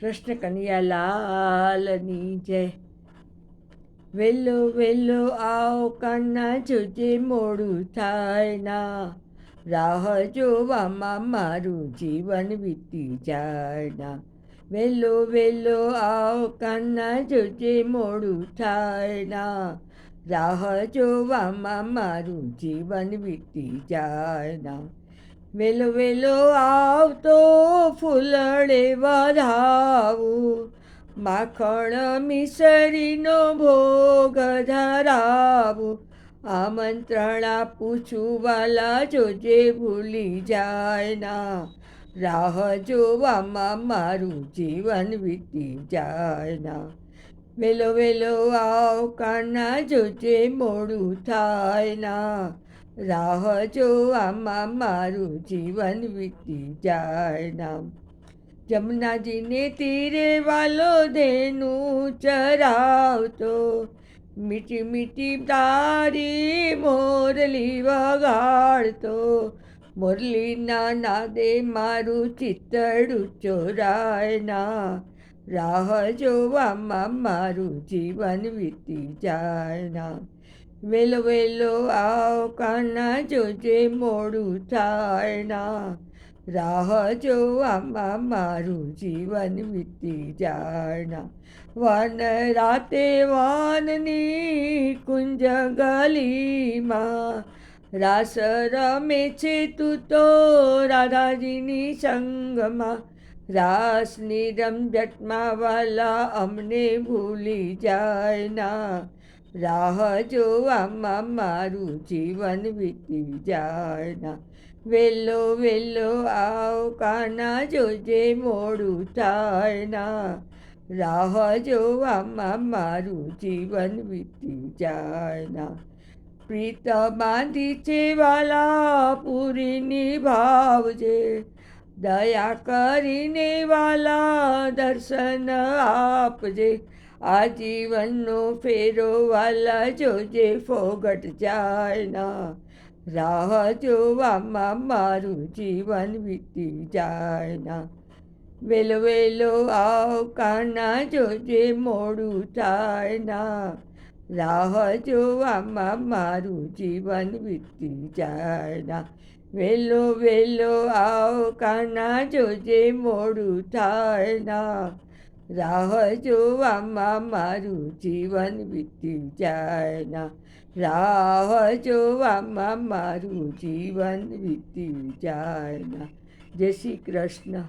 કૃષ્ણ કનૈયા લાલની જય. વેલો વેલો આવ કાના જોજે મોડું થાય ના, રાહ જોવામાં મારું જીવન વીતી જાય ના. વેલો વેલો આવ કાના જોજે મોડું થાય ના, રાહ જોવામાં મારું જીવન વીતી જાય ના. વેલો વેલો આવતો ફૂલડે વધાવું, માખણ મિસરીનો ભોગ ધરાવું. આમંત્રણ આપું છું વાલા જોજે ભૂલી જાય ના, રાહ જોવામાં મારું જીવન વીતી જાય ના. વેલો વેલો આવ કાના જોજે મોડું થાય ના, રાહ જોવામાં મારું જીવન વીતી જાય ના. જમનાજીને તીરે વાલો ધેનું ચરાવતો, મીઠી મીઠી તારી મોરલી વગાડતો. મોરલીના નાદે મારું ચિત્તડું ચોરાય ના, રાહ જોવામાં મારું જીવન વીતી જાય ના. વેલો વેલો આવ કાના જોજે મોડું થાય ના, રાહ જોવામાં મારું જીવન વીતી જાય ના. વન રાતે વાનની કુંજ ગલીમાં, રાસ રમે છે તું તો રાધાજીની સંગમાં. રાસની રમઝટમાં વાલા અમને ભૂલી જાય ના, રાહ જોવામાં મારું જીવન વીતી જાય ના. વેલો વેલો આવ કાના જોજે મોડું થાય ના, રાહ જોવામાં મારું જીવન વીતી જાય ના. પ્રીત બાંધી છે વાલા પૂરી નિભાવજે, દયા કરીને વાલા દર્શન આપજે. આજીવનનો ફેરો વાલા જોજે ફોગટ જાય ના, રાહ જોવામાં મારું જીવન વીતી જાય ના. વેલો વેલો આવ કાના જોજે મોડું થાય ના, રાહ જોવામાં મારું જીવન વીતી જાય ના. વેલો વેલો આવ કાના જોજે મોડું થાય ના, રાહ જોવામાં મારું જીવન વીતી જાય ના. રાહ જોવામાં મારું જીવન વીતી જાય ના. જય શ્રી કૃષ્ણ.